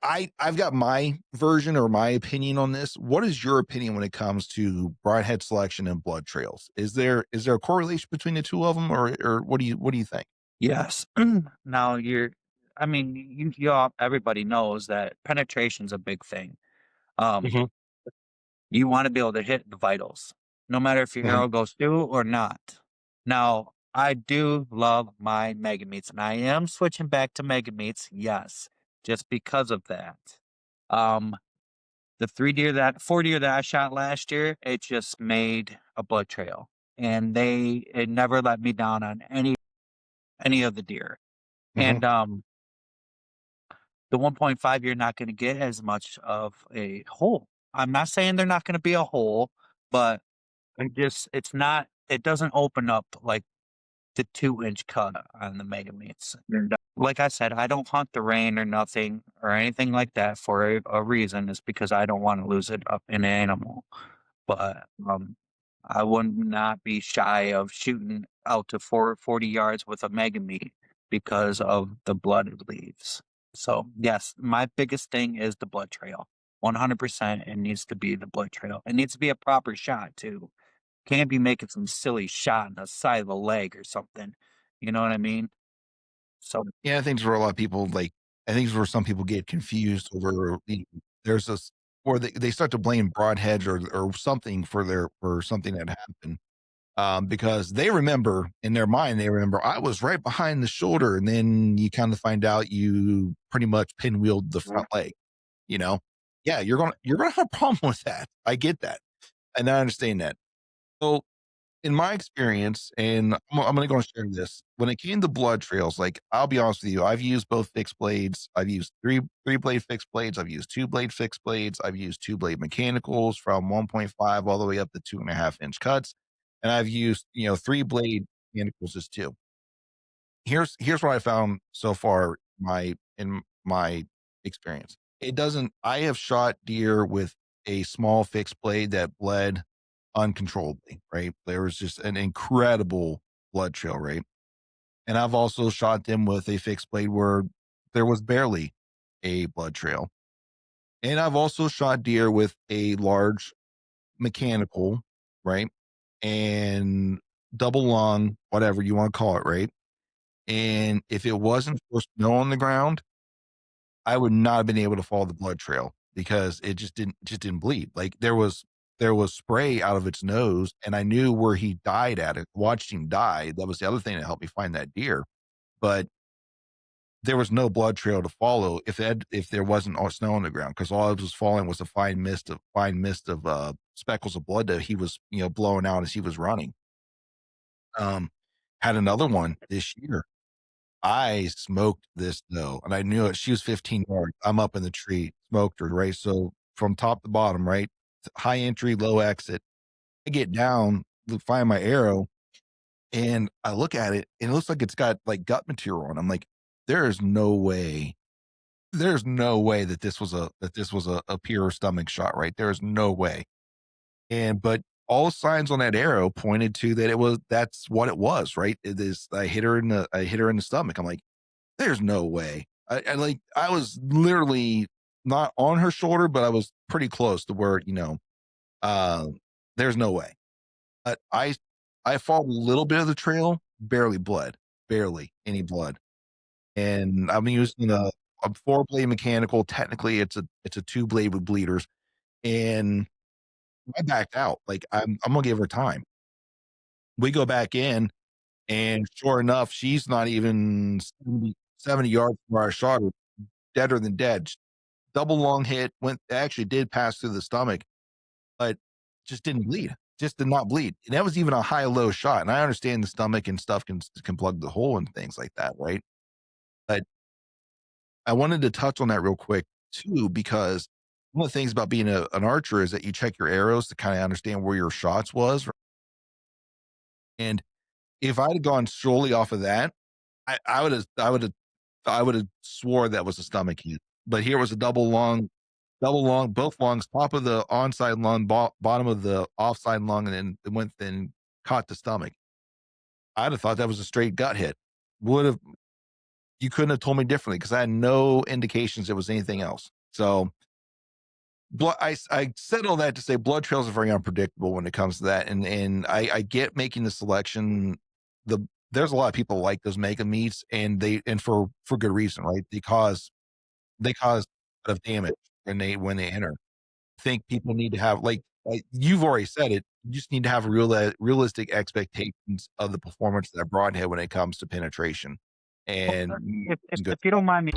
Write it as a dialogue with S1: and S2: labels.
S1: I've got my version or my opinion on this. What is your opinion when it comes to broadhead selection and blood trails? Is there a correlation between the two of them, or what do you think?
S2: Yes. Now I mean, you all, everybody knows that penetration's a big thing. Um,
S1: Mhm,
S2: you want to be able to hit the vitals, no matter if your
S1: mhm,
S2: arrow goes through or not. Now, I do love my mega meats, and I am switching back to mega meats, yes, just because of that. Um, the 4 deer that I shot last year, it just made a blood trail, and it never let me down on any of the deer.
S1: mhm.
S2: And the 1.5, you're not gonna get as much of a hole. I'm not saying they're not gonna be a hole, but it doesn't open up like the 2-inch cut on the Mega Meats. And, like I said, I don't hunt the rain or nothing or anything like that for a reason. It's because I don't wanna lose it up in an animal. But, I would not be shy of shooting out to 40 yards with a Mega Meat because of the blood it leaves. So, yes, my biggest thing is the blood trail. 100% it needs to be the blood trail. It needs to be a proper shot too. Can't be making some silly shot in the side of the leg or something. You know what I mean? So
S1: Yeah, I think it's where a lot of people like. I think it's where some people get confused over. There's this, or they start to blame broadheads or something for something that happened. Because they remember in their mind, they remember I was right behind the shoulder, and then you kind of find out you pretty much pinwheeled the front leg. You know, yeah, you're gonna have a problem with that. I get that, and I understand that. So in my experience, and I'm gonna go and share this. When it came to blood trails, like I'll be honest with you, I've used both fixed blades. I've used three blade fixed blades. I've used two blade fixed blades. I've used two blade mechanicals from 1.5 all the way up to 2.5 inch cuts, and I've used three blade mechanicals as two. Here's what I found so far in my experience. It doesn't. I have shot deer with a small fixed blade that bled uncontrollably, right? There was just an incredible blood trail, right? And I've also shot them with a fixed blade where there was barely a blood trail. And I've also shot deer with a large mechanical, right? And double lung, whatever you want to call it, right? And if it wasn't for snow on the ground, I would not have been able to follow the blood trail because it just didn't bleed. Like there was spray out of its nose, and I knew where he died at it. Watched him die. That was the other thing that helped me find that deer. But there was no blood trail to follow if there wasn't all snow on the ground because all it was falling was a fine mist of speckles of blood that he was blowing out as he was running. Um, had another one this year. I smoked this though, and I knew it. She was 15 yards. I'm up in the tree, smoked her, right? So from top to bottom, right? High entry, low exit. I get down, find my arrow, and I look at it, and it looks like it's got like gut material on. I'm like, there is no way. There's no way that this was a pure stomach shot, right? There is no way. But all signs on that arrow pointed to that's what it was, right? It is I hit her in the stomach. I'm like, there's no way. I was literally not on her shoulder, but I was pretty close to where, uh, there's no way. But I followed a little bit of the trail, barely any blood. And I'm using a four blade mechanical. Technically, it's a two blade with bleeders, and I backed out. Like I'm gonna give her time. We go back in, and sure enough, she's not even 70 yards from where I shot her, deader than dead. Double long hit, actually did pass through the stomach, but just didn't bleed. Just did not bleed. And that was even a high-low shot. And I understand the stomach and stuff can plug the hole and things like that, right? But I wanted to touch on that real quick too, because one of the things about being an archer is that you check your arrows to kind of understand where your shots was. And if I'd have gone solely off of that, I would have swore that was a stomach hit. But here was a double long, both lungs, top of the onside lung, bottom of the offside lung, and then it went then caught the stomach. I'd have thought that was a straight gut hit. Would have you couldn't have told me differently because I had no indications it was anything else. So I said all that to say blood trails are very unpredictable when it comes to that, and I get making the selection. The There's a lot of people like those mega meats, and for good reason, right? They cause a lot of damage when they enter. I think people need to have like you've already said it. You just need to have realistic expectations of the performance of that broadhead when it comes to penetration,
S2: Well,
S1: and
S2: if
S1: good.
S2: you don't mind me